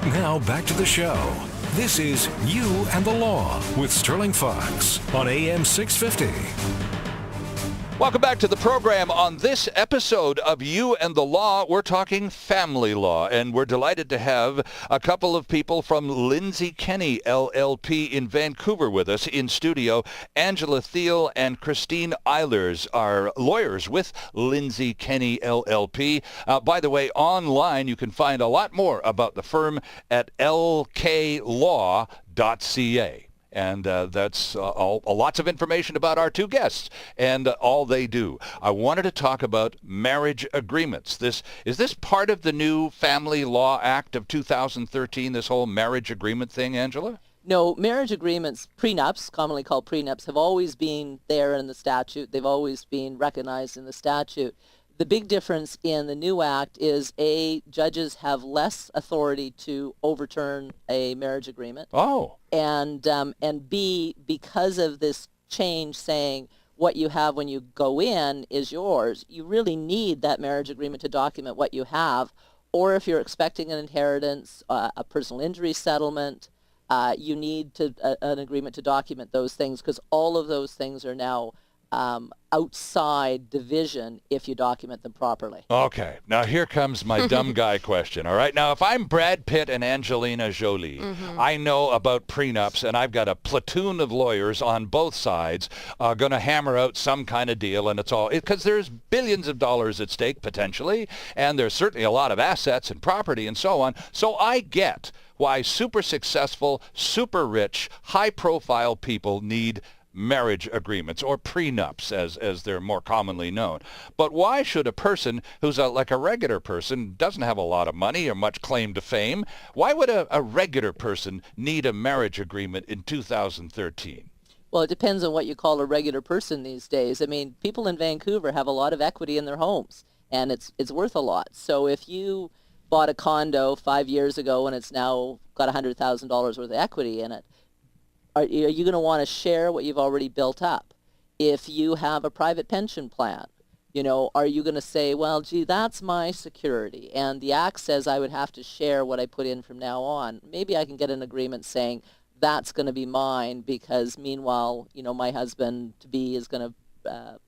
Now back to the show. This is You and the Law with Sterling Fox on AM 650. Welcome back to the program. On this episode of You and the Law, we're talking family law, and we're delighted to have a couple of people from Lindsay Kenney LLP in Vancouver with us in studio. Angela Thiel and Christine Eilers are lawyers with Lindsay Kenney LLP. By the way, online you can find a lot more about the firm at lklaw.ca. And that's lots of information about our two guests and all they do. I wanted to talk about marriage agreements. Is this part of the new Family Law Act of 2013, this whole marriage agreement thing, Angela? No, marriage agreements, prenups, commonly called prenups, have always been there in the statute. They've always been recognized in the statute. The big difference in the new act is, A, judges have less authority to overturn a marriage agreement. Oh. And B, because of this change saying what you have when you go in is yours, you really need that marriage agreement to document what you have. Or if you're expecting an inheritance, a personal injury settlement, you need an agreement to document those things, because all of those things are now outside division if you document them properly. Okay, now here comes my dumb guy question, all right? Now, if I'm Brad Pitt and Angelina Jolie, I know about prenups, and I've got a platoon of lawyers on both sides going to hammer out some kind of deal, and it's all, because there's billions of dollars at stake, potentially, and there's certainly a lot of assets and property and so on, so I get why super successful, super rich, high-profile people need marriage agreements, or prenups as they're more commonly known. But why should a person who's like a regular person, doesn't have a lot of money or much claim to fame, why would a regular person need a marriage agreement in 2013? Well, it depends on what you call a regular person these days. I mean, people in Vancouver have a lot of equity in their homes, and it's worth a lot. So if you bought a condo 5 years ago and it's now got $100,000 worth of equity in it, are you going to want to share what you've already built up? If you have a private pension plan, are you going to say, well, gee, that's my security, and the Act says I would have to share what I put in from now on. Maybe I can get an agreement saying that's going to be mine, because meanwhile, my husband-to-be is going to,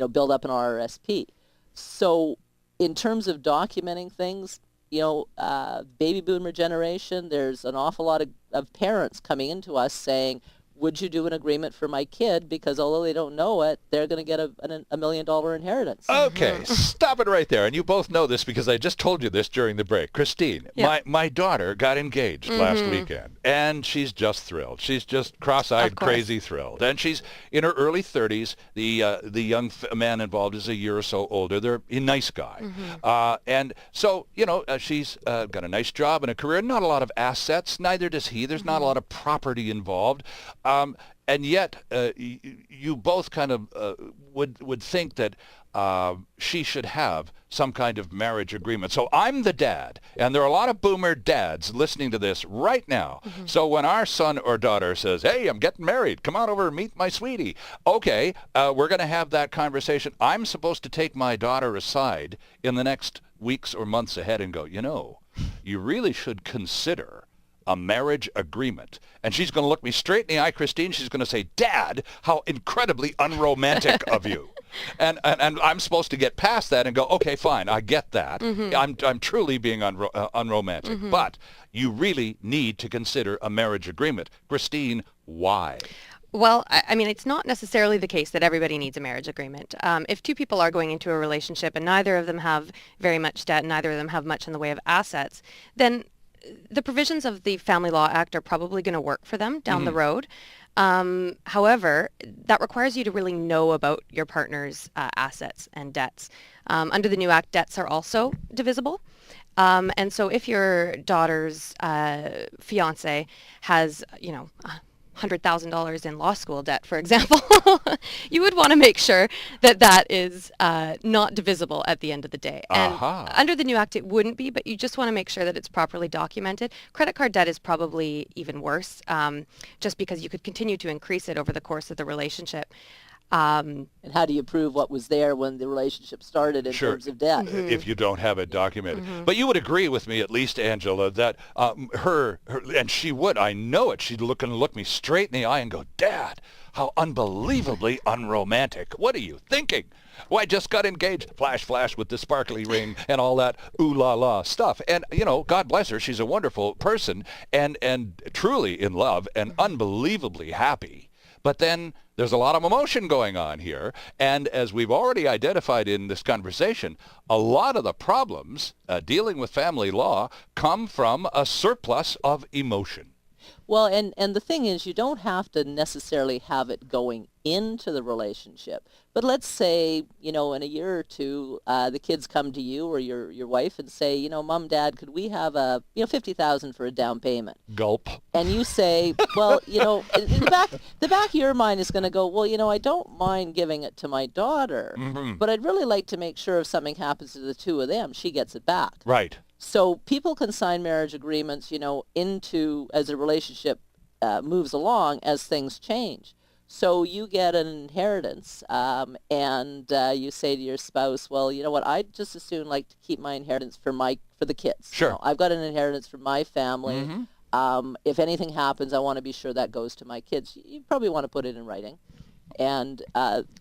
build up an RRSP. So in terms of documenting things, baby boomer generation, there's an awful lot of parents coming into us saying, would you do an agreement for my kid? Because although they don't know it, they're going to get a $1 million inheritance. Okay, stop it right there. And you both know this because I just told you this during the break. Christine, my daughter got engaged last weekend, and she's just thrilled. She's just cross-eyed, crazy thrilled. And she's in her early 30s. The young man involved is a year or so older. They're a nice guy. And so, she's got a nice job and a career, not a lot of assets. Neither does he. There's not a lot of property involved. And yet, you both kind of would think that she should have some kind of marriage agreement. So I'm the dad, and there are a lot of boomer dads listening to this right now. So when our son or daughter says, hey, I'm getting married, come on over and meet my sweetie. Okay, we're going to have that conversation. I'm supposed to take my daughter aside in the next weeks or months ahead and go, you really should consider a marriage agreement. And she's going to look me straight in the eye, Christine. She's going to say, Dad, how incredibly unromantic of you. And I'm supposed to get past that and go, okay, fine, I get that. I'm truly being unromantic. But you really need to consider a marriage agreement. Christine, why? Well, I mean, it's not necessarily the case that everybody needs a marriage agreement. If two people are going into a relationship and neither of them have very much debt, and neither of them have much in the way of assets, then the provisions of the Family Law Act are probably going to work for them down the road. However, that requires you to really know about your partner's assets and debts. Under the new Act, debts are also divisible. And so if your daughter's fiance has, $100,000 in law school debt, for example, you would want to make sure that that is not divisible at the end of the day. And under the new Act, it wouldn't be, but you just want to make sure that it's properly documented. Credit card debt is probably even worse, just because you could continue to increase it over the course of the relationship. And how do you prove what was there when the relationship started in terms of debt? If you don't have it documented. But you would agree with me, at least, Angela, that her, and she would, I know it, she'd look me straight in the eye and go, Dad, how unbelievably unromantic. What are you thinking? Well, I just got engaged. Flash, flash with the sparkly ring and all that ooh la la stuff. And, God bless her. She's a wonderful person and truly in love and unbelievably happy. But then there's a lot of emotion going on here. And as we've already identified in this conversation, a lot of the problems dealing with family law come from a surplus of emotion. Well, and the thing is, you don't have to necessarily have it going into the relationship. But let's say, in a year or two, the kids come to you or your wife and say, Mom, Dad, could we have $50,000 for a down payment? Gulp. And you say, well, the back of your mind is going to go, well, I don't mind giving it to my daughter, but I'd really like to make sure if something happens to the two of them, she gets it back. Right. So people can sign marriage agreements, into as a relationship moves along as things change. So you get an inheritance, and you say to your spouse, well, you know what, I'd just as soon like to keep my inheritance for the kids. Sure. I've got an inheritance for my family. If anything happens, I want to be sure that goes to my kids. You probably want to put it in writing. And,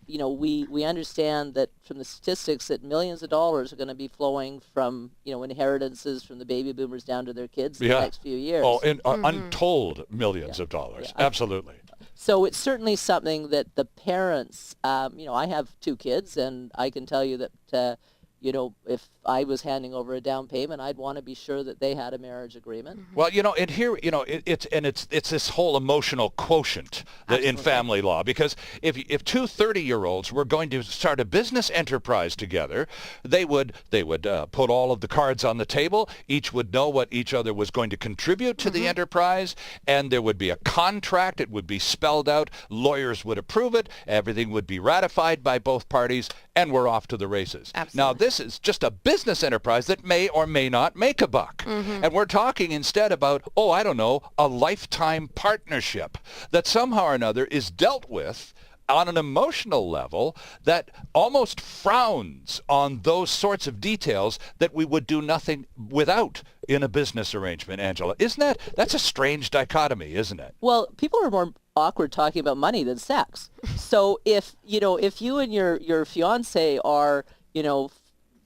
we understand that from the statistics that millions of dollars are going to be flowing from, inheritances from the baby boomers down to their kids in the next few years. Oh, and untold millions of dollars. Yeah. Absolutely. So it's certainly something that the parents, I have 2 kids, and I can tell you that, if I was handing over a down payment, I'd want to be sure that they had a marriage agreement. Well, and here, it's this whole emotional quotient that in family law, because if 2 30-year-olds were going to start a business enterprise together, they would put all of the cards on the table. Each would know what each other was going to contribute to the enterprise, and there would be a contract. It would be spelled out. Lawyers would approve it. Everything would be ratified by both parties, and we're off to the races. Absolutely. Now, this is just a business enterprise that may or may not make a buck. And we're talking instead about, a lifetime partnership that somehow or another is dealt with on an emotional level that almost frowns on those sorts of details that we would do nothing without in a business arrangement, Angela. That's a strange dichotomy, isn't it? Well, people are more awkward talking about money than sex. So if you and your fiance are,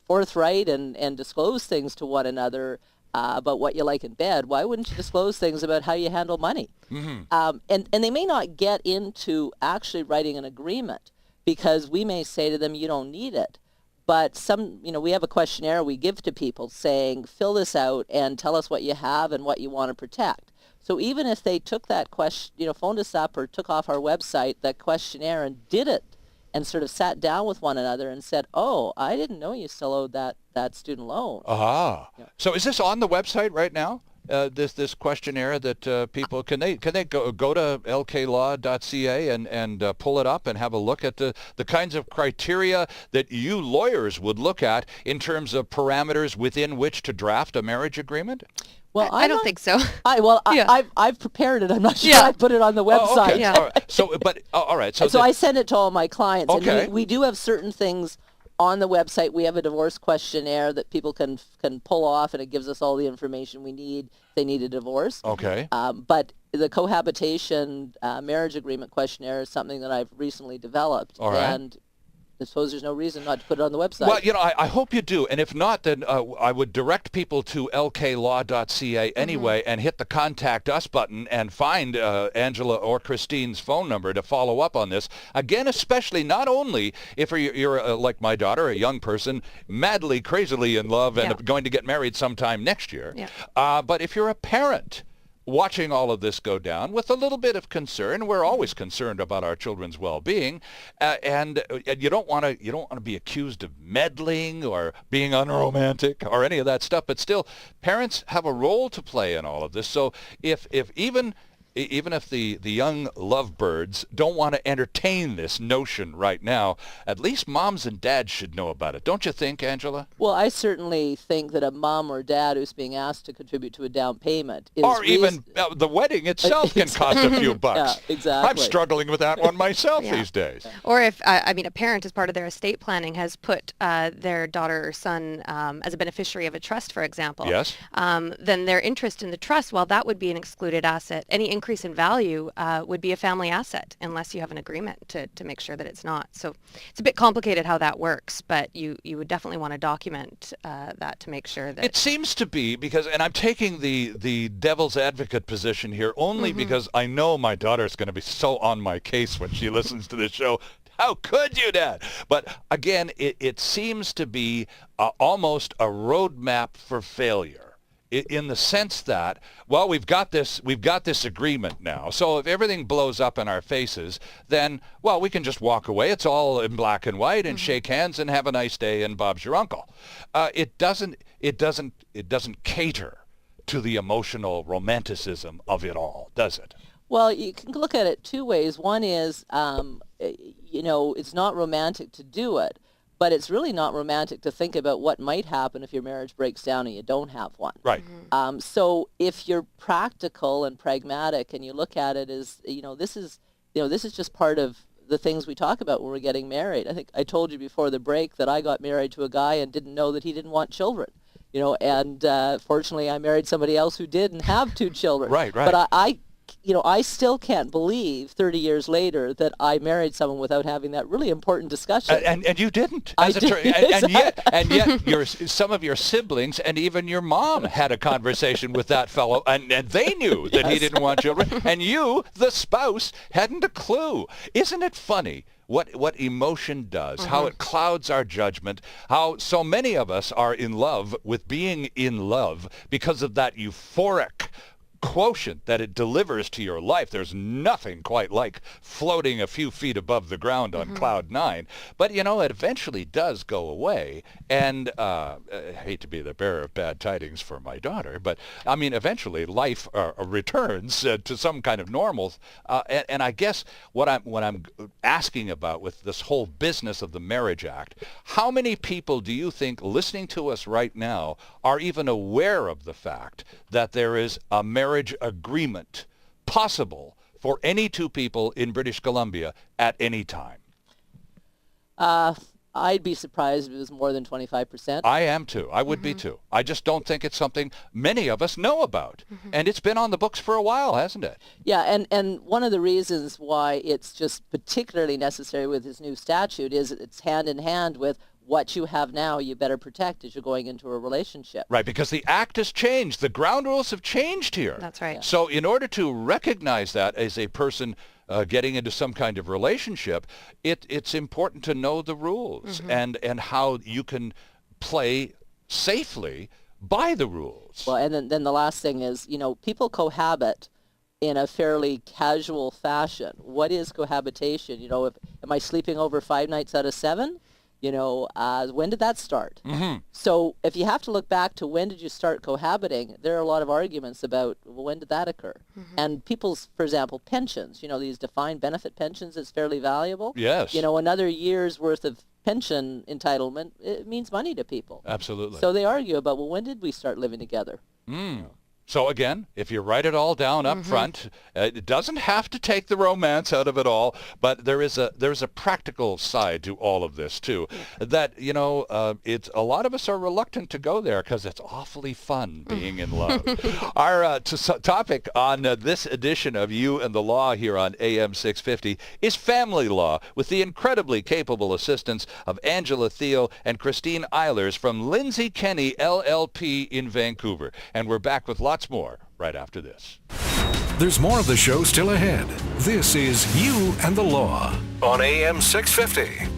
forthright and disclose things to one another about what you like in bed, why wouldn't you disclose things about how you handle money? And they may not get into actually writing an agreement, because we may say to them, you don't need it. But we have a questionnaire we give to people saying, fill this out and tell us what you have and what you want to protect. So even if they took that phoned us up or took off our website that questionnaire and did it, and sort of sat down with one another and said, oh, I didn't know you still owed that student loan. Yeah. So is this on the website right now? This questionnaire that people, can they go to lklaw.ca and pull it up and have a look at the kinds of criteria that you lawyers would look at in terms of parameters within which to draft a marriage agreement? Well, I don't think so. I've prepared it. I'm not sure I put it on the website. Oh, okay. Yeah. All right. So, all right. So I send it to all my clients. Okay. And we do have certain things on the website. We have a divorce questionnaire that people can pull off, and it gives us all the information we need if they need a divorce. Okay. But the cohabitation marriage agreement questionnaire is something that I've recently developed. All right. And I suppose there's no reason not to put it on the website. Well, I hope you do. And if not, then I would direct people to lklaw.ca anyway and hit the Contact Us button and find Angela or Christine's phone number to follow up on this. Again, especially not only if you're like my daughter, a young person, madly, crazily in love and going to get married sometime next year, but if you're a parent watching all of this go down with a little bit of concern. We're always concerned about our children's well-being, and you don't want to be accused of meddling or being unromantic or any of that stuff. But still, parents have a role to play in all of this. So if even even if the young lovebirds don't want to entertain this notion right now, at least moms and dads should know about it. Don't you think, Angela? Well, I certainly think that a mom or dad who's being asked to contribute to a down payment is or even the wedding itself can cost a few bucks. Yeah, exactly. I'm struggling with that one myself these days. Or if, a parent as part of their estate planning has put their daughter or son as a beneficiary of a trust, for example, yes. Then their interest in the trust, well, that would be an excluded asset. Any increase in value would be a family asset unless you have an agreement to make sure that it's not. So it's a bit complicated how that works, but you would definitely want to document that to make sure that... It seems to be because, and I'm taking the devil's advocate position here only because I know my daughter's going to be so on my case when she listens to this show. How could you, Dad? But again, it seems to be almost a roadmap for failure, in the sense that, well, we've got this agreement now. So if everything blows up in our faces, then, well, we can just walk away. It's all in black and white, and shake hands and have a nice day, and Bob's your uncle. It doesn't cater to the emotional romanticism of it all, does it? Well, you can look at it two ways. One is, it's not romantic to do it, but it's really not romantic to think about what might happen if your marriage breaks down and you don't have one. Right. So if you're practical and pragmatic and you look at it as, this is just part of the things we talk about when we're getting married. I think I told you before the break that I got married to a guy and didn't know that he didn't want children. And fortunately I married somebody else who did and have 2 children. Right. But I still can't believe 30 years later that I married someone without having that really important discussion. And you didn't. I did. And yet some of your siblings and even your mom had a conversation with that fellow, and they knew that he didn't want children, and you, the spouse, hadn't a clue. Isn't it funny what emotion does, how it clouds our judgment, how so many of us are in love with being in love because of that euphoric quotient that it delivers to your life. There's nothing quite like floating a few feet above the ground on cloud 9. But, it eventually does go away. And I hate to be the bearer of bad tidings for my daughter, but, eventually life returns to some kind of normal. And I guess what I'm asking about with this whole business of the Marriage Act, how many people do you think listening to us right now are even aware of the fact that there is a marriage agreement possible for any 2 people in British Columbia at any time? I'd be surprised if it was more than 25%. I am too. I would be too. I just don't think it's something many of us know about. And it's been on the books for a while, hasn't it? Yeah, and one of the reasons why it's just particularly necessary with this new statute is it's hand in hand with what you have now you better protect as you're going into a relationship. Right, because the act has changed. The ground rules have changed here. That's right. Yeah. So in order to recognize that as a person getting into some kind of relationship, it's important to know the rules and how you can play safely by the rules. Well, and then the last thing is, people cohabit in a fairly casual fashion. What is cohabitation? Am I sleeping over 5 nights out of 7? When did that start? So if you have to look back to when did you start cohabiting, there are a lot of arguments about, well, when did that occur? And people's, for example, pensions, these defined benefit pensions, is fairly valuable. Yes. Another year's worth of pension entitlement, it means money to people. Absolutely. So they argue about, well, when did we start living together? So again, if you write it all down up front, it doesn't have to take the romance out of it all, but there's a practical side to all of this too. That it's a lot of us are reluctant to go there because it's awfully fun being in love. Our topic on this edition of You and the Law here on AM 650 is family law, with the incredibly capable assistance of Angela Thiel and Christine Eilers from Lindsay Kenney LLP in Vancouver. And we're back with lots more right after this. There's more of the show still ahead. This is You and the Law on AM 650.